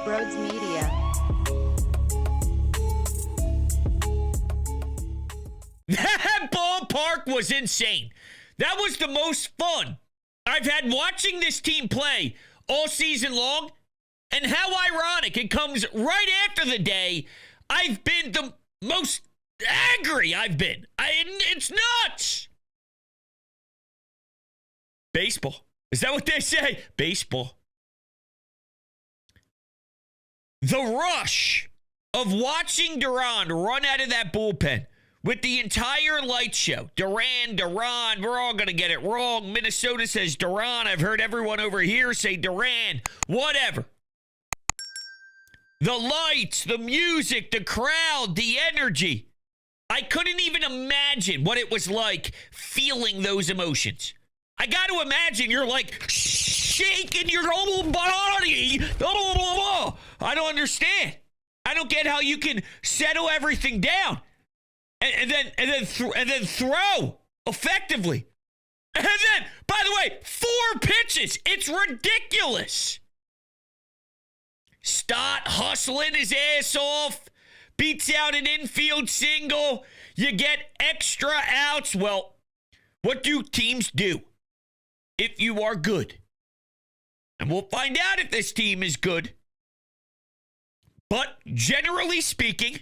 Brodes Media. That ballpark was insane. That was the most fun I've had watching this team play all season long. And how ironic it comes right after the day I've been the most angry I've been. It's nuts. Baseball. Is that what they say? Baseball. The rush of watching Duran run out of that bullpen with the entire light show. Duran, we're all going to get it wrong. Minnesota says Duran. I've heard everyone over here say Duran. Whatever. The lights, the music, the crowd, the energy. I couldn't even imagine what it was like feeling those emotions. I got to imagine you're like shaking your whole body. I don't understand. I don't get how you can settle everything down and then throw effectively. And then, by the way, 4 pitches. It's ridiculous. Stott hustling his ass off, beats out an infield single. You get extra outs. Well, what do teams do if you are good? And we'll find out if this team is good. But generally speaking,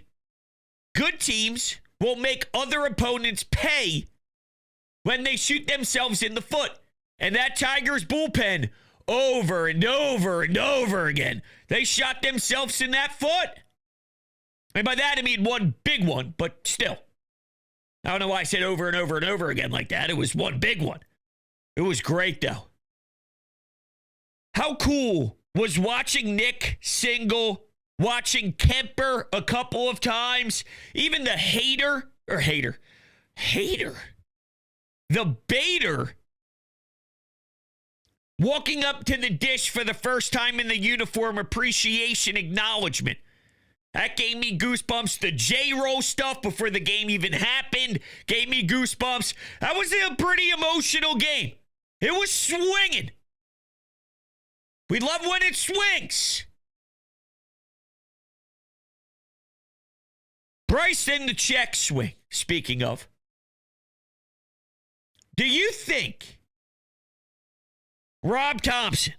good teams will make other opponents pay when they shoot themselves in the foot. And that Tigers bullpen, over and over and over again, they shot themselves in that foot. And by that, I mean one big one, but still. I don't know why I said over and over and over again like that. It was one big one. It was great, though. How cool was watching Nick single, watching Kemper a couple of times, even the the baiter, walking up to the dish for the first time in the uniform appreciation acknowledgement. That gave me goosebumps. The J-roll stuff before the game even happened gave me goosebumps. That was a pretty emotional game. It was swinging. We love when it swings. Bryce and the check swing, speaking of. Do you think Rob Thompson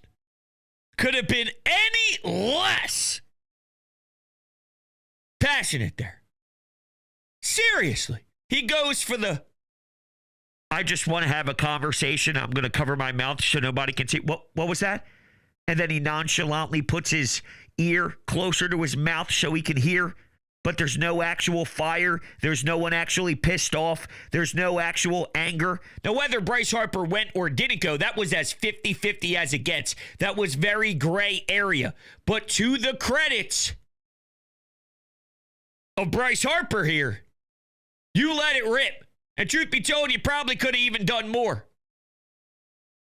could have been any less passionate there? Seriously. He goes for the, I just want to have a conversation. I'm going to cover my mouth so nobody can see. What was that? And then he nonchalantly puts his ear closer to his mouth so he can hear. But there's no actual fire. There's no one actually pissed off. There's no actual anger. Now, whether Bryce Harper went or didn't go, that was as 50-50 as it gets. That was very gray area. But to the credits of Bryce Harper here, you let it rip. And truth be told, you probably could have even done more.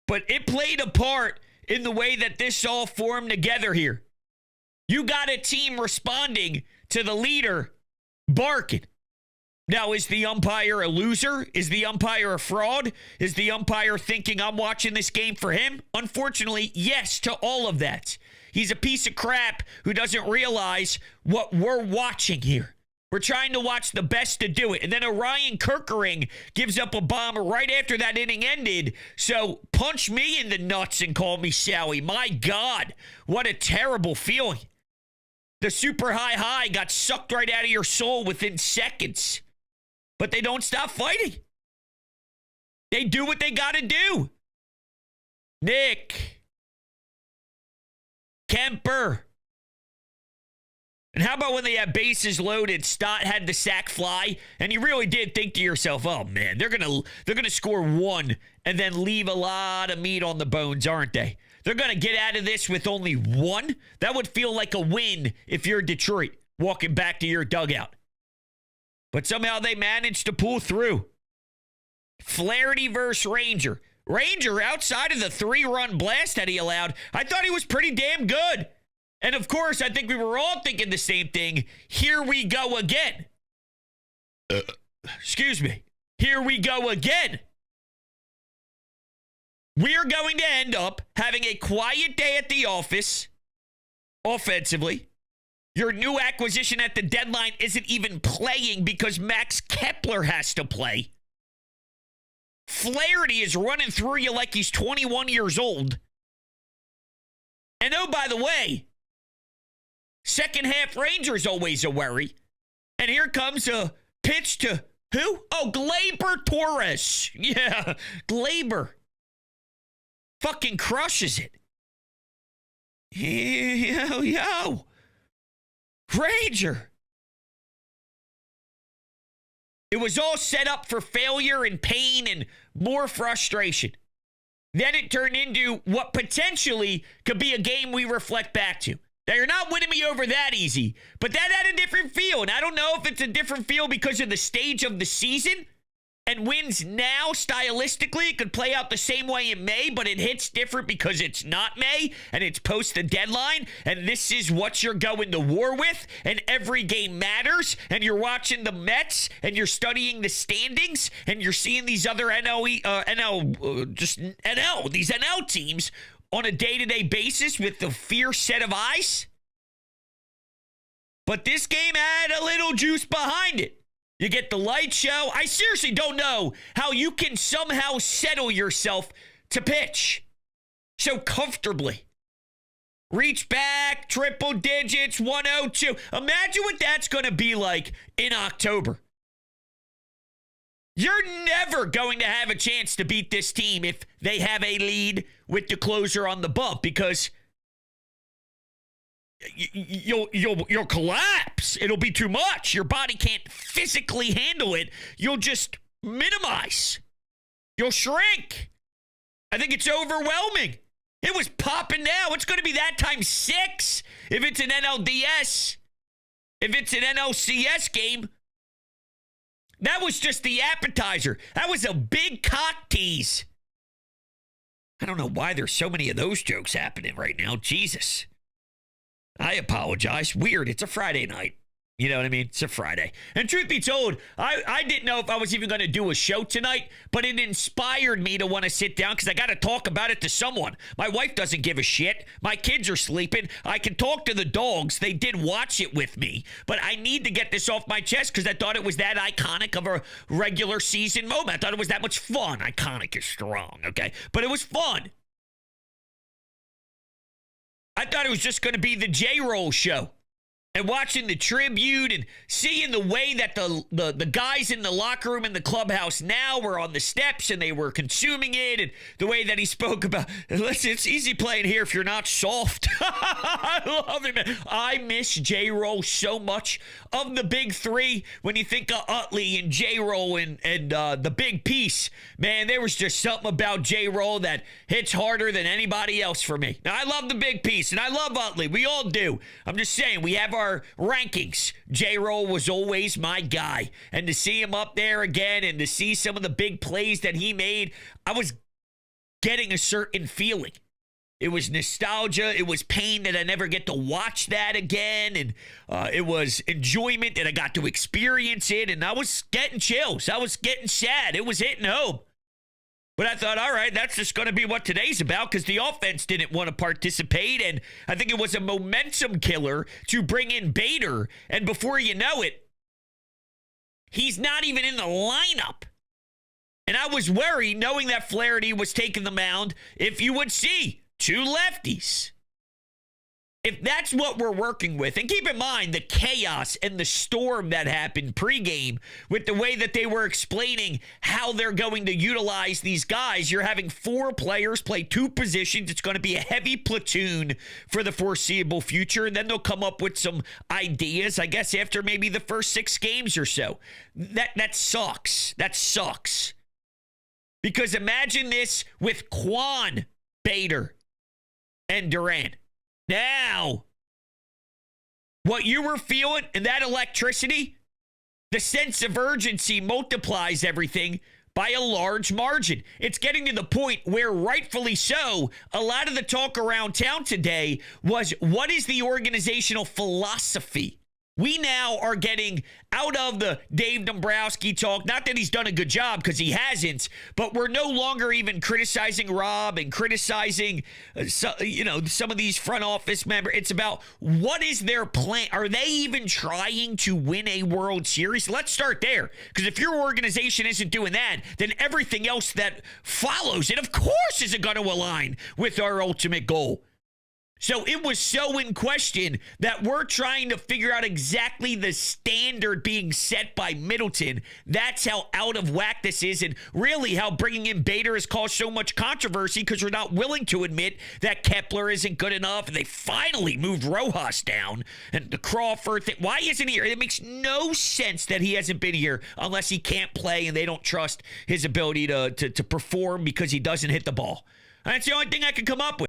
But it played a part in the way that this all formed together here. You got a team responding to the leader barking. Now, is the umpire a loser? Is the umpire a fraud? Is the umpire thinking I'm watching this game for him? Unfortunately, yes to all of that. He's a piece of crap who doesn't realize what we're watching here. We're trying to watch the best to do it. And then Orion Kerkering gives up a bomb right after that inning ended. So punch me in the nuts and call me Sally. My God, what a terrible feeling. The super high got sucked right out of your soul within seconds. But they don't stop fighting. They do what they got to do. Nick. Kemper. And how about when they had bases loaded, Stott had the sack fly, and you really did think to yourself, oh man, they're gonna score 1 and then leave a lot of meat on the bones, aren't they? They're going to get out of this with only 1? That would feel like a win if you're Detroit walking back to your dugout. But somehow they managed to pull through. Flaherty versus Ranger. Ranger, outside of the 3-run blast that he allowed, I thought he was pretty damn good. And of course, I think we were all thinking the same thing. Here we go again. Excuse me. Here we go again. We are going to end up having a quiet day at the office offensively. Your new acquisition at the deadline isn't even playing because Max Kepler has to play. Flaherty is running through you like he's 21 years old. And oh, by the way, second half Rangers always a worry. And here comes a pitch to who? Oh, Gleyber Torres. Yeah, Gleyber. Fucking crushes it. Yo. Ranger. It was all set up for failure and pain and more frustration. Then it turned into what potentially could be a game we reflect back to. Now, you're not winning me over that easy, but that had a different feel. And I don't know if it's a different feel because of the stage of the season. And wins now, stylistically, it could play out the same way in May, but it hits different because it's not May, and it's post the deadline, and this is what you're going to war with, and every game matters, and you're watching the Mets, and you're studying the standings, and you're seeing these other these NL teams on a day-to-day basis with the fierce set of eyes. But this game had a little juice behind it. You get the light show. I seriously don't know how you can somehow settle yourself to pitch so comfortably. Reach back, triple digits, 102. Imagine what that's going to be like in October. You're never going to have a chance to beat this team if they have a lead with the closer on the bump because you'll collapse. It'll be too much. Your body can't physically handle it. You'll just minimize. You'll shrink. I think it's overwhelming. It was popping now. It's going to be that times 6 if it's an NLDS. If it's an NLCS game. That was just the appetizer. That was a big cock tease. I don't know why there's so many of those jokes happening right now. Jesus. I apologize. Weird. It's a Friday night. You know what I mean? It's a Friday. And truth be told, I didn't know if I was even going to do a show tonight, but it inspired me to want to sit down because I got to talk about it to someone. My wife doesn't give a shit. My kids are sleeping. I can talk to the dogs. They did watch it with me, but I need to get this off my chest because I thought it was that iconic of a regular season moment. I thought it was that much fun. Iconic is strong, okay? But it was fun. I thought it was just going to be the J-Roll show. And watching the tribute and seeing the way that the guys in the locker room in the clubhouse now were on the steps and they were consuming it, and the way that he spoke about, listen, it's easy playing here if you're not soft. I love it, man. I miss J-Roll so much. Of the big three, when you think of Utley and J-Roll and the big piece, man, there was just something about J-Roll that hits harder than anybody else for me. Now, I love the big piece, and I love Utley. We all do. I'm just saying, we have our rankings. J-Roll was always my guy. And to see him up there again and to see some of the big plays that he made, I was getting a certain feeling. It was nostalgia. It was pain that I never get to watch that again. And it was enjoyment that I got to experience it. And I was getting chills. I was getting sad. It was hitting home. But I thought, all right, that's just going to be what today's about because the offense didn't want to participate. And I think it was a momentum killer to bring in Bader. And before you know it, he's not even in the lineup. And I was worried, knowing that Flaherty was taking the mound, if you would see 2 lefties. If that's what we're working with, and keep in mind the chaos and the storm that happened pregame with the way that they were explaining how they're going to utilize these guys. You're having 4 players play 2 positions. It's going to be a heavy platoon for the foreseeable future. And then they'll come up with some ideas, I guess, after maybe the first 6 games or so. That sucks. That sucks. Because imagine this with Quan, Bader, and Duran. Now, what you were feeling and that electricity, the sense of urgency multiplies everything by a large margin. It's getting to the point where, rightfully so, a lot of the talk around town today was, what is the organizational philosophy We now are getting out of the Dave Dombrowski talk. Not that he's done a good job, because he hasn't, but we're no longer even criticizing Rob and criticizing, some of these front office members. It's about, what is their plan? Are they even trying to win a World Series? Let's start there, because if your organization isn't doing that, then everything else that follows it, of course, isn't going to align with our ultimate goal. So it was so in question that we're trying to figure out exactly the standard being set by Middleton. That's how out of whack this is, and really how bringing in Bader has caused so much controversy, because we're not willing to admit that Kepler isn't good enough, and they finally moved Rojas down, and the Crawford thing. Why isn't he here? It makes no sense that he hasn't been here unless he can't play and they don't trust his ability to perform because he doesn't hit the ball. That's the only thing I can come up with.